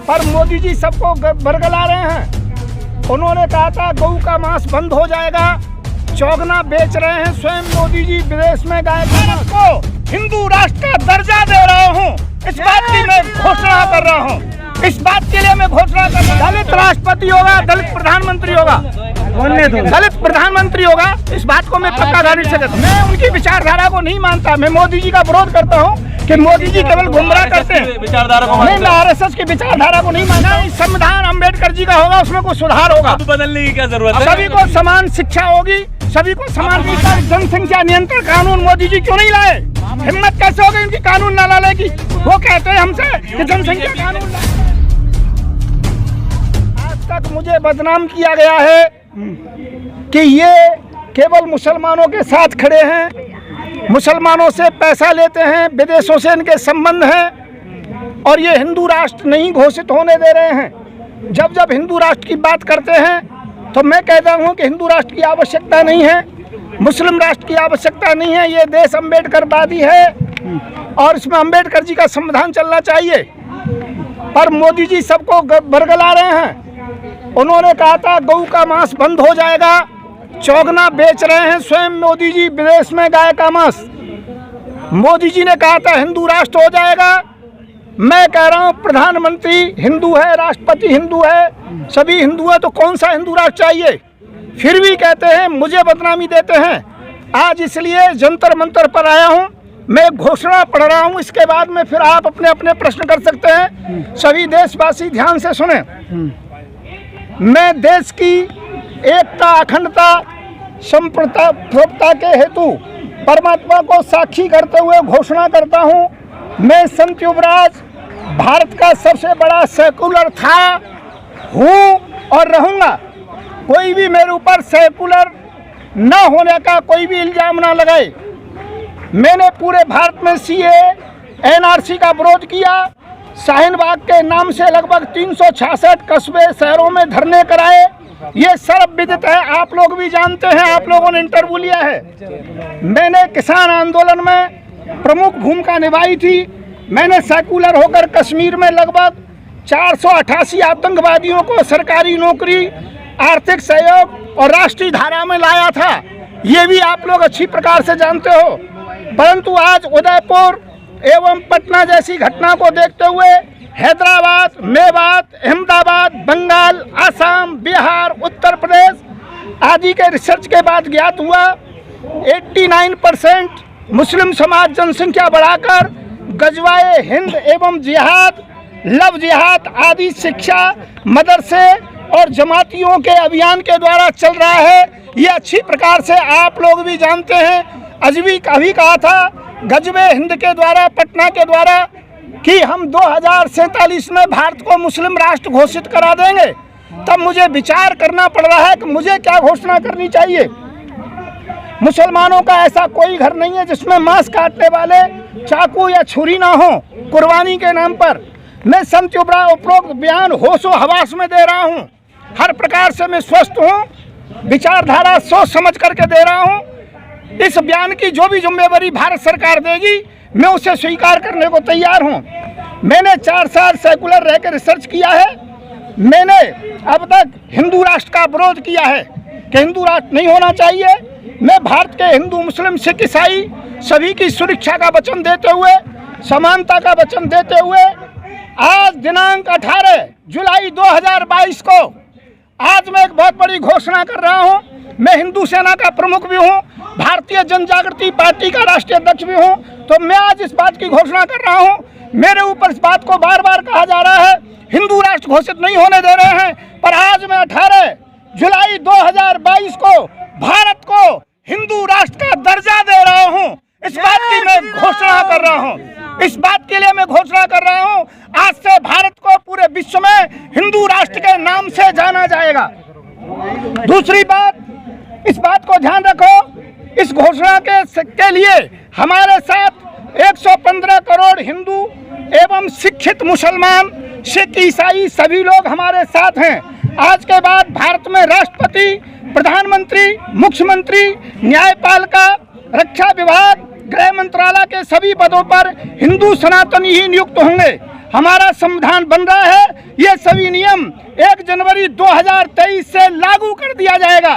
पर मोदी जी सबको बरगला रहे हैं। उन्होंने कहा था गऊ का मांस बंद हो जाएगा, चौगना बेच रहे हैं स्वयं मोदी जी विदेश में गाय के मांस को हिंदू राष्ट्र का दर्जा दे रहा हूँ, इस बात की मैं घोषणा कर रहा हूँ। इस बात के लिए मैं घोषणा कर रहा हूँ। दलित राष्ट्रपति होगा, दलित प्रधानमंत्री होगा, दलित प्रधानमंत्री होगा, इस बात को मैं पक्का गारंटी से कहता हूँ। मैं उनकी विचारधारा को नहीं मानता, मैं मोदी जी का विरोध करता हूँ कि मोदी जी केवल गुमराह करते हैं। विचारधारा को मैं आरएसएस की विचारधारा को नहीं मानता। संविधान अम्बेडकर जी का होगा, उसमें कुछ सुधार होगा। बदलने की क्या जरूरत है? सभी को समान शिक्षा होगी, सभी को समान जनसंख्या नियंत्रण कानून मोदी जी क्यों नहीं लाए? हिम्मत कैसे होगी इनकी कानून न लाने की? वो कहते हैं हमसे कि जनसंख्या कानून लाए। आज तक मुझे बदनाम किया गया है कि ये केवल मुसलमानों के साथ खड़े हैं, मुसलमानों से पैसा लेते हैं, विदेशों से इनके संबंध हैं और ये हिंदू राष्ट्र नहीं घोषित होने दे रहे हैं। जब जब हिंदू राष्ट्र की बात करते हैं तो मैं कहता हूँ कि हिंदू राष्ट्र की आवश्यकता नहीं है, मुस्लिम राष्ट्र की आवश्यकता नहीं है। ये देश अम्बेडकरवादी है और इसमें अम्बेडकर जी का संविधान चलना चाहिए। पर मोदी जी सबको बरगला रहे हैं। उन्होंने कहा था गऊ का मांस बंद हो जाएगा, चौगना बेच रहे हैं स्वयं मोदी जी विदेश में गाय का मांस। मोदी जी ने कहा था हिंदू राष्ट्र हो जाएगा। मैं कह रहा हूँ प्रधानमंत्री हिंदू है, राष्ट्रपति हिंदू है, सभी हिंदू है, तो कौन सा हिंदू राष्ट्र चाहिए? फिर भी कहते हैं, मुझे बदनामी देते हैं। आज इसलिए जंतर मंतर पर आया हूँ, मैं घोषणा पढ़ रहा हूँ, इसके बाद में फिर आप अपने अपने प्रश्न कर सकते हैं। सभी देशवासी ध्यान से सुने। मैं देश की एकता, अखंडता, संप्रभुता के हेतु परमात्मा को साक्षी करते हुए घोषणा करता हूँ, मैं संत युवराज भारत का सबसे बड़ा सेकुलर था, हूँ और रहूँगा। कोई भी मेरे ऊपर सेकुलर न होने का कोई भी इल्जाम ना लगाए। मैंने पूरे भारत में सीए, एनआरसी का विरोध किया। शाहीन बाग के नाम से लगभग 366 कस्बे, शहरों में धरने कराए। ये सर्वविदित है, आप लोग भी जानते हैं, आप लोगों ने इंटरव्यू लिया है। मैंने किसान आंदोलन में प्रमुख भूमिका निभाई थी। मैंने सेकुलर होकर कश्मीर में लगभग 488 आतंकवादियों को सरकारी नौकरी, आर्थिक सहयोग और राष्ट्रीय धारा में लाया था। ये भी आप लोग अच्छी प्रकार से जानते हो। परंतु आज उदयपुर एवं पटना जैसी घटना को देखते हुए हैदराबाद, मेवात, अहमदाबाद, बंगाल, आसाम, बिहार, उत्तर प्रदेश आदि के रिसर्च के बाद ज्ञात हुआ 89% मुस्लिम समाज जनसंख्या बढ़ाकर गजवाए हिंद एवं जिहाद, लव जिहाद आदि शिक्षा मदरसे और जमातियों के अभियान के द्वारा चल रहा है। ये अच्छी प्रकार से आप लोग भी जानते हैं। अजवी अभी कहा था गजबे हिंद के द्वारा, पटना के द्वारा, कि हम 2047 में भारत को मुस्लिम राष्ट्र घोषित करा देंगे। तब मुझे विचार करना पड़ रहा है कि मुझे क्या घोषणा करनी चाहिए। मुसलमानों का ऐसा कोई घर नहीं है जिसमें मांस काटने वाले चाकू या छुरी ना हो कुर्बानी के नाम पर। मैं संत उपरोक्त बयान होशो हवास में दे रहा हूँ। हर प्रकार से मैं स्वस्थ हूँ, विचारधारा सोच समझ करके दे रहा हूँ। इस बयान की जो भी जिम्मेवारी भारत सरकार देगी मैं उसे स्वीकार करने को तैयार हूँ। मैंने 4 साल सेकुलर रहकर रिसर्च किया है। मैंने अब तक हिंदू राष्ट्र का विरोध किया है कि हिंदू राष्ट्र नहीं होना चाहिए। मैं भारत के हिंदू, मुस्लिम, सिख, ईसाई सभी की सुरक्षा का वचन देते हुए, समानता का वचन देते हुए आज दिनांक 18 जुलाई 2022 को आज मैं एक बहुत बड़ी घोषणा कर रहा हूं। मैं हिंदू सेना का प्रमुख भी हूं, भारतीय जन जागृति पार्टी का राष्ट्रीय अध्यक्ष भी हूं, तो मैं आज इस बात की घोषणा कर रहा हूं। मेरे ऊपर इस बात को बार बार कहा जा रहा है हिंदू राष्ट्र घोषित नहीं होने दे रहे हैं, पर आज मैं 18 जुलाई 2022 को भारत को हिंदू राष्ट्र का दर्जा दे रहा हूं। इस बात की मैं घोषणा कर रहा हूं। इस बात के लिए मैं घोषणा कर रहा हूं, आज से भारत को पूरे विश्व में हिंदू राष्ट्र के नाम से जाना जाएगा। दूसरी बात, इस बात को ध्यान रखो, इस घोषणा के लिए हमारे साथ 115 करोड़ हिंदू एवं शिक्षित मुसलमान, सिख, ईसाई सभी लोग हमारे साथ हैं। आज के बाद भारत में राष्ट्रपति, प्रधानमंत्री, मुख्यमंत्री, न्यायपालिका, रक्षा विभाग, गृह मंत्रालय के सभी पदों पर हिंदू सनातनी ही नियुक्त होंगे। हमारा संविधान बन रहा है, ये सभी नियम 1 जनवरी 2023 से लागू कर दिया जाएगा।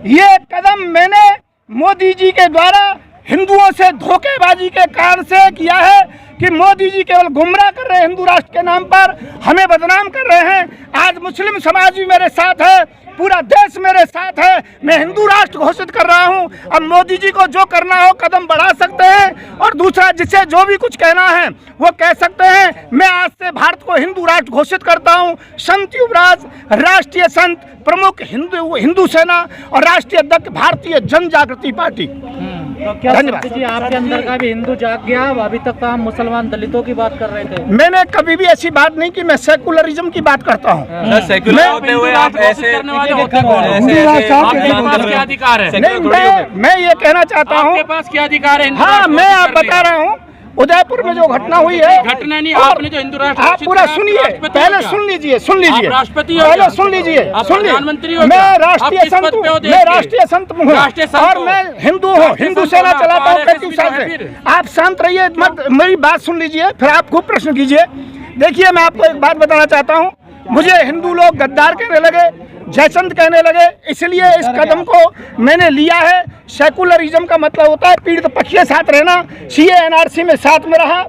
ये कदम मैंने मोदी जी के द्वारा हिंदुओं से धोखेबाजी के कारण से किया है कि मोदी जी केवल गुमराह कर रहे हैं, हिंदू राष्ट्र के नाम पर हमें बदनाम कर रहे हैं। आज मुस्लिम समाज भी मेरे साथ है, पूरा देश मेरे साथ है, मैं हिंदू राष्ट्र घोषित कर रहा हूं। अब मोदी जी को जो करना हो कदम बढ़ा सकते हैं, और दूसरा जिसे जो भी कुछ कहना है वो कह सकते हैं। मैं आज से भारत को हिंदू राष्ट्र घोषित करता हूं। संत युवराज, राष्ट्रीय संत प्रमुख, हिंदू सेना और राष्ट्रीय अध्यक्ष भारतीय जन जागृति पार्टी। तो क्या जी आपके अंदर का भी हिंदू जाग गया? अभी तक तो हम मुसलमान दलितों की बात कर रहे थे। मैंने कभी भी ऐसी बात नहीं की, मैं सेकुलरिज्म की बात करता हूँ। क्या अधिकार है? नहीं, मैं ये कहना चाहता हूँ, आपके पास क्या अधिकार है? हाँ, मैं आप बता रहा हूँ, उदयपुर में जो घटना हुई है, घटना नहीं, आपने जो हिंदू राष्ट्र आप पूरा सुनिए, पहले सुन लीजिए, राष्ट्रपति हो, पहले सुन लीजिए, प्रधानमंत्री हो, मैं राष्ट्रीय संत हूँ, मैं राष्ट्रीय संत हूँ और मैं हिंदू हूँ, हिंदू सेना चलाता हूँ 35 साल से। आप शांत रहिए, मत मेरी बात सुन लीजिए, फिर आप खूब प्रश्न कीजिए। देखिए, मैं आपको एक बात बताना चाहता हूँ, मुझे हिंदू लोग गद्दार कहने लगे, जयचंद कहने लगे, इसलिए इस कदम को मैंने लिया है। सेकुलरिज्म का मतलब होता है पीड़ित पक्ष के साथ रहना। सीए एनआरसी में साथ में रहा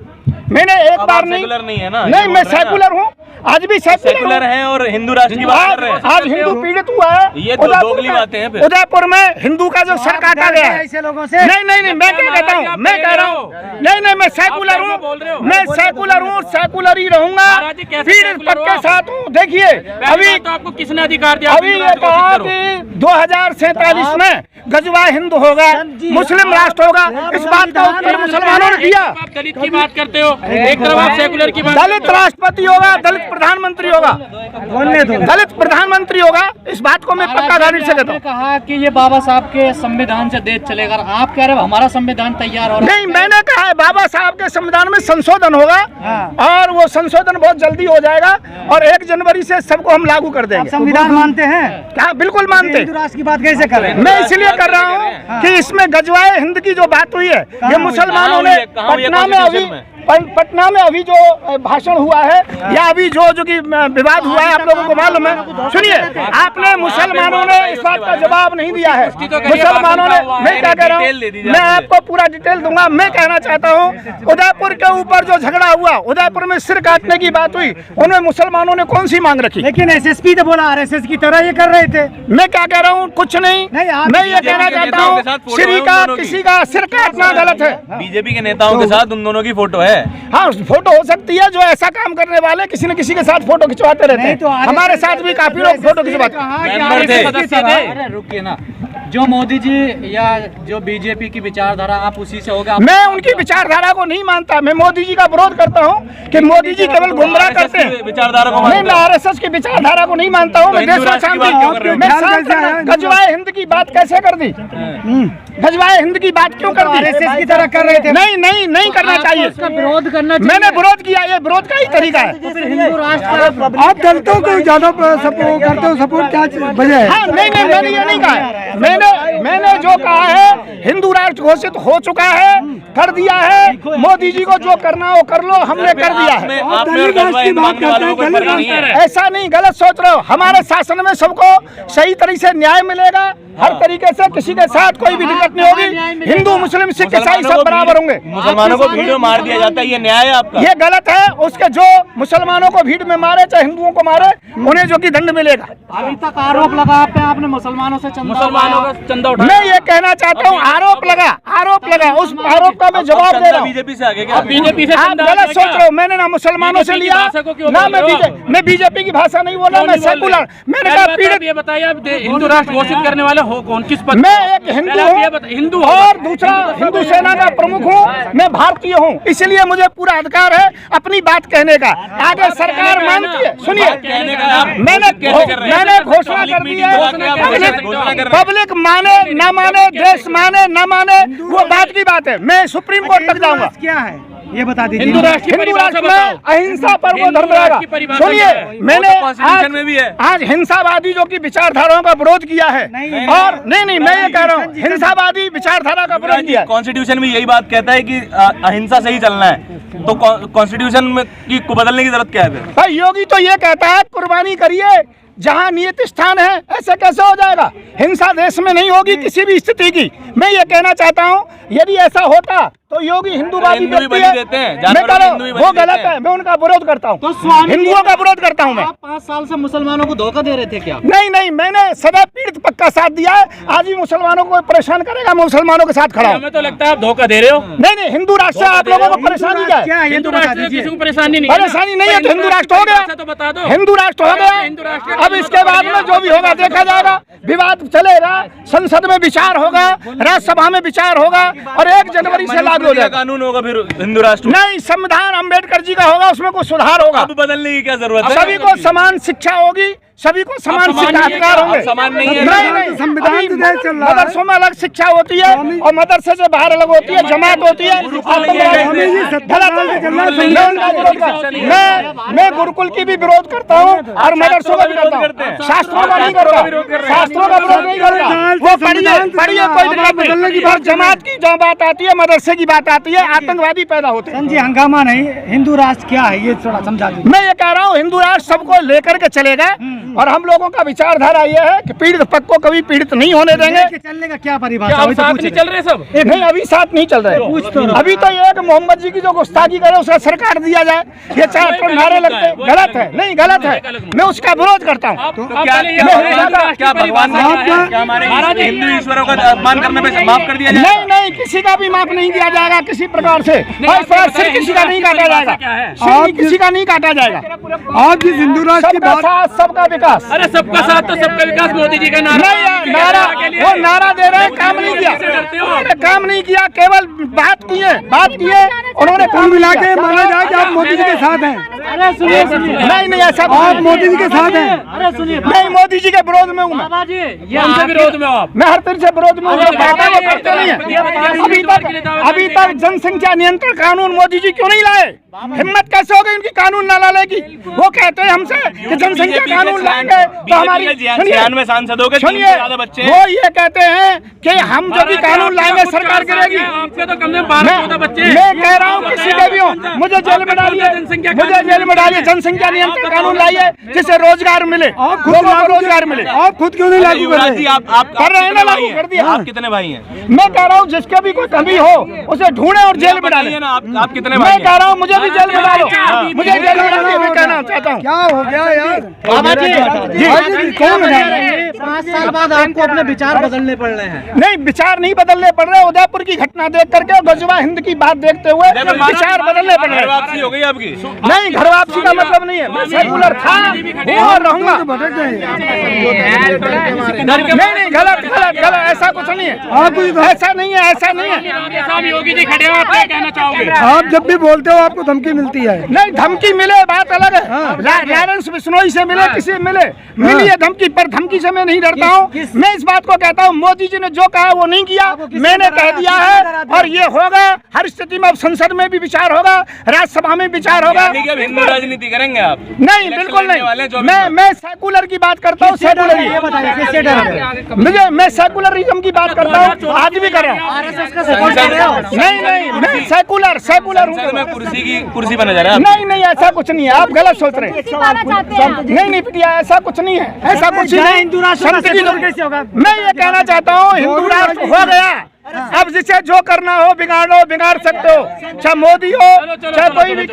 मैंने, एक बार नहीं है ना? नहीं, मैं सेकुलर हूँ, आज भी सेकुलर है और हिंदू राष्ट्र की बात कर रहे हैं। आज हिंदू पीड़ित हुआ है, ये तो दोगली बातें हैं। उदयपुर में हिंदू का जो सर काटा गया है ऐसे लोगों से। नहीं, मैं क्या कहता हूँ, मैं कह रहा हूँ, नहीं, मैं सेकुलर हूँ, मैं सेकुलर हूँ, सेकुलर ही रहूंगा, पीड़ित पक्ष के साथ हूँ। देखिए, अभी आपको किसने अधिकार दिया? अभी ये कहा कि 2047 में गजवा हिंद होगा, मुस्लिम राष्ट्र होगा, इस बात का उत्तर मुसलमानों ने दिया। आप दलित की बात करते हो, एक तरफ आप सेकुलर की बात। दलित राष्ट्रपति होगा, दलित प्रधानमंत्री होगा, दलित प्रधानमंत्री होगा, इस बात को मैं पक्का गारंटी से कहता हूँ। कहा कि ये बाबा साहब के संविधान से देश चलेगा, आप कह रहे हो हमारा संविधान तैयार हो रहा है। नहीं, मैंने कहा है बाबा साहब के संविधान में संशोधन होगा और वो संशोधन बहुत जल्दी हो जाएगा और 1 जनवरी से सबको हम लागू कर देंगे। संविधान मानते हैं क्या? बिल्कुल मानते हैं। हिंदू राष्ट्र की बात कैसे कर रहे हैं? मैं इसलिए कर रहा हूँ कि इसमें गजवाए हिंद की जो बात हुई है, ये मुसलमानों ने पटना में अभी जो भाषण हुआ है या अभी जो कि विवाद हुआ है, आप लोगों को मालूम है। सुनिए, आपने मुसलमानों ने इस बात का जवाब नहीं दिया है। मुसलमानों ने, मैं क्या कह रहा हूँ, मैं आपको पूरा डिटेल दूंगा। मैं कहना चाहता हूँ, उदयपुर के ऊपर जो झगड़ा हुआ, उदयपुर में सिर काटने की बात हुई, उनमें मुसलमानों ने कौन सी मांग रखी? लेकिन एसएसपी तो बोला आरएसएस की तरह ये कर रहे थे। मैं क्या कह रहा हूँ, कुछ नहीं, मैं ये कहना चाहता हूँ, श्री का किसी का सिर काटना गलत है। बीजेपी के नेताओं के साथ उन दोनों की फोटो है। हाँ, फोटो हो सकती है, जो ऐसा काम करने वाले किसी न किसी के साथ फोटो खिंचवाते रहते हैं। तो हमारे साथ भी काफी लोग फोटो खिंचवाते हैं। रुकिए ना, जो मोदी जी या जो बीजेपी की विचारधारा, आप उसी से होगा? मैं उनकी विचारधारा को नहीं मानता, मैं मोदी जी का विरोध करता हूँ कि मोदी जी केवल गुमराह करते हैं। विचारधारा को नहीं, मैं आरएसएस की विचारधारा को नहीं मानता हूँ। मैं देश में शांति, गजवाए हिंद की बात कैसे कर दी? गजवाए हिंद की बात क्यों कर दी? आरएसएस की तरह कर रहे थे। नहीं करना चाहिए। विरोध करना चाहिए। मैंने विरोध किया, ये विरोध का ही तरीका है। हिंदू राष्ट्र आप दलितों को ज्यादा सपोर्ट करते हो, सपोर्ट क्या वजह है? हाँ, नहीं, मैंने ये नहीं कहा है। मैंने जो कहा है, हिंदू राष्ट्र घोषित हो चुका है, कर दिया है। मोदी जी को जो करना हो कर लो, हमने कर दिया है। दलित राष्ट्र की बात करते हैं, दलित राष्ट्र ऐसा नहीं, गलत सोच रहे हो। हमारे शासन में सबको सही तरीके से न्याय मिलेगा, हर तरीके से, किसी के साथ कोई भी दिक्कत नहीं होगी। हिंदू, मुस्लिम, सिख, ईसाई सब बराबर होंगे। मुसलमानों को भीड़ में मार दिया जाता है, ये न्याय है आपका? ये गलत है। उसके जो मुसलमानों को भीड़ में मारे चाहे हिंदुओं को मारे, उन्हें जो कि दंड मिलेगा। अभी तक आरोप लगा आप पे, आपने मुसलमानों से मुसलमानों का चंदा उठाया। मैं ये कहना चाहता हूँ, आरोप लगा, उस आरोप का मैं जवाब दे रहा हूँ। बीजेपी से आगे क्या? बीजेपी से आप गलत सोच रहे हो। मैंने ना मुसलमानों से लिया ना, मैं बीजेपी की भाषा नहीं बोला, मैं सेकुलर। मैंने कहा पीड़ित। ये बताइए, आप हिंदू राष्ट्र घोषित करने वाले हो कौन, किस पद? मैं एक हिंदू हूँ और दूसरा हिंदू सेना का प्रमुख हूँ, मैं भारतीय हूँ, इसलिए मुझे पूरा अधिकार है अपनी बात कहने का। आगे सरकार मानती है, सुनिए, मैंने घोषणा कर दी है। पब्लिक माने ना माने, देश माने ना माने, वो बात की बात है। मैं सुप्रीम कोर्ट तक जाऊंगा। क्या है ये बता दीजिए। हिंदू राष्ट्र में अहिंसा पर वो धर्म रहेगा। सुनिए, मैंने आज हिंसावादी जो कि विचारधाराओं का विरोध किया है, और नहीं, मैं ये कह रहा हूँ, हिंसावादी विचारधारा का विरोध किया। कॉन्स्टिट्यूशन में यही बात कहता है कि अहिंसा से ही चलना है। तो कॉन्स्टिट्यूशन में को बदलने की जरूरत क्या है फिर? भाई योगी तो ये कहता है कुर्बानी करिए जहाँ नियत स्थान है। ऐसे कैसे हो जाएगा? हिंसा देश में नहीं होगी किसी भी स्थिति की। मैं ये कहना चाहता हूँ यदि ऐसा होता तो योगी हिंदुवादी हिंदू भी व्यक्ति बलि है। देते हैं, मैं जानवरों कह को रहा हिंदू भी हूँ बलि वो देते गलत हैं। है, मैं उनका विरोध करता हूँ। तो स्वामी हिंदुओं का विरोध करता हूँ मैं। आप 5 साल से मुसलमानों को धोखा दे रहे थे क्या? नहीं नहीं, मैंने सदा पीड़ित पक्ष का साथ दिया है। आज भी मुसलमानों को परेशान करेगा, मैं मुसलमानों के साथ खड़ा हूँ। हमें तो लगता है आप धोखा दे रहे हो। नहीं नहीं, हिंदू राष्ट्र से आप लोगों को परेशानी क्या है? हिंदू राष्ट्र से किसी को परेशानी नहीं है ना? परेशानी नहीं है तो हिंदू राष्ट्र हो गया। तो बता दो। हिंदू राष्ट्र हो हिंदू गया। राष्ट्र अब इसके बाद में जो भी होगा देखा जाएगा। विवाद चलेगा, संसद में विचार होगा, राज्यसभा में विचार होगा और 1 जनवरी से लागू हो जाएगा। कानून होगा फिर हिंदू राष्ट्र? नहीं, संविधान अम्बेडकर जी का होगा, उसमें कुछ सुधार होगा। अब बदलने की क्या जरूरत है? सभी को समान शिक्षा होगी, सभी को समान शिक्षा अधिकार होंगे। समान नहीं है। नहीं नहीं, संविधान अभी तो देश चल रहा है। मदरसों में अलग शिक्षा होती है और मदरसे से बाहर अलग होती है, जमात होती है। मैं गुरुकुल की भी विरोध करता हूँ और मदरसों का भी करता हूँ, शास्त्रों का नहीं करता। शास्त्रों का विरोध नहीं करता। वो पढ़िए कोई दिक्कत नहीं। और जमात की जो बात आती है, मदरसे की बात आती है, आतंकवादी पैदा होते हैं। जी हंगामा नहीं, हिंदू राष्ट्र क्या है ये थोड़ा समझा दीजिए। मैं ये कह रहा हूँ हिंदू राष्ट्र सबको लेकर के चलेगा और हम लोगों का विचारधारा ये है कि पीड़ित पक्ष को कभी पीड़ित नहीं होने देंगे। चलने का क्या क्या परिभाषा? आप साथ नहीं चल रहे सब? नहीं, अभी साथ नहीं चल रहे। अभी तो ये है कि मोहम्मद जी की जो गुस्ताखी करे उसका सरकार दिया जाए, ये 4 तो नारे लगते हैं। गलत है, नहीं गलत है, मैं उसका विरोध करता हूँ। आप क्या पहले ये क्या बताइए, भगवान राष्ट्र क्या की भगवान ने परिभाषा क्या है? क्या हमारे महाराज जी, हिंदू ईश्वरों का अपमान करने पे माफ कर दिया जाए? नहीं नहीं, किसी का भी माफ नहीं किया जाएगा किसी प्रकार से। और इस बार सिर किसी का नहीं काटा जाएगा, सिर किसी का नहीं काटा जाएगा। आप जिस हिंदू राष्ट्र की सबका बात साथ, सबका विकास। अरे सबका साथ तो सबका विकास मोदी जी का नारा नहीं, नारा वो नारा दे रहे हैं, काम नहीं किया। उन्होंने काम नहीं किया, केवल बात किए उन्होंने काम मिला नहीं के किया। माना जाए कि आप मोदी जी के साथ हैं। अरे सुनिए सुनिए, नहीं नहीं, ऐसा आप मोदी जी के साथ हैं। अरे सुनिए नहीं, मोदी जी के विरोध में हूँ मैं। बाबा जी, ये हमसे आपके- विरोध में हो आप। मैं हर तरह से विरोध में हूँ। तो बातें वो बताइए, करते नहीं बताइए, है। अभी तक जनसंख्या नियंत्रण कानून मोदी जी क्यों नहीं लाए? हिम्मत कैसे हो गई इनकी कानून न लाने की? वो कहते हैं हमसे कि जनसंख्या कानून लाएंगे तो हमारी, 96 सांसदों के 3 से सुनिए, ज्यादा बच्चे हैं। वो ये कहते हैं कि हम जो भी कानून लाएंगे सरकार करेगी। आपके तो कम से कम 12-14 बच्चे हैं। मैं कह रहा हूँ किसी के भी हो, मुझे जेल में डालिए, मुझे जेल में डालिए। जनसंख्या नियंत्रण कानून लाइए जिससे रोजगार मिले, लोगों को रोजगार मिले। आप खुद क्यों नहीं लागू कर युवराज जी, रहे? आप कर रहे हैं ना, कितने लागू भाई कर दिया। हैं? आप कितने भाई हैं? मैं कह रहा हूँ जिसके भी कोई कमी हो उसे ढूंढे और जेल में डाले। बताइए ना, आप कितने भाई मैं हैं? कह रहा हूँ मुझे भी जेल में डालो, मुझे जेल में डालिए, मैं कहना चाहता हूँ। क्या हो गया यार? बाबा जी, कौन है? 5 साल बाद आपको अपने विचार बदलने पड़ रहे हैं। नहीं, विचार नहीं बदलने पड़ रहे। उदयपुर की घटना देख करके और गजवा हिंद की बात देखते हुए विचार बदलने पड़ रहे। घर वापसी हो गई आपकी? नहीं, घर वापसी का मतलब नहीं है, मैं सेकुलर था और रहूंगा। भटक गए। नहीं नहीं, गलत गलत गलत, ऐसा कुछ नहीं है। ऐसा नहीं है, ऐसा नहीं है। साहब योगी जी खड़े हो, आप क्या कहना चाहोगे? आप जब भी बोलते हो आपको धमकी मिलती है। नहीं, धमकी मिले बात अलग है। लॉरेंस बिश्नोई से मिले, किसी से मिले, मिली है धमकी, पर धमकी से मैं नहीं डरता हूँ। मैं इस बात को कहता हूँ मोदी जी ने जो कहा वो नहीं किया, मैंने कह दिया है और ये होगा। हर स्थिति में अब संसद में भी विचार होगा, राज्यसभा में विचार होगा। ठीक है, अब हिंदू राजनीति करेंगे आप? नहीं, बिल्कुल नहीं। मैं सेकुलर की बात करता हूँ, सेकुलर। मैं सेकुलरिज्म की बात करता हूँ, आज भी कर रहा हूँ। आरएसएस का सपोर्ट कर रहे हो? नहीं नहीं, मैं सेकुलर संसद में हूँ। कुर्सी बना जा रहा है? नहीं नहीं, ऐसा कुछ नहीं है, आप गलत सोच रहे हैं। नहीं नहीं पिटिया, ऐसा कुछ नहीं है, ऐसा कुछ ही नहीं। हिंदू राष्ट्र संत की सेकुलर कैसे होगा? मैं ये कहना चाहता हूँ हिंदू राष्ट्र हो गया। अब जिसे जो करना हो बिगाड़ सकते हो, चाहे मोदी हो चाहे कोई भी।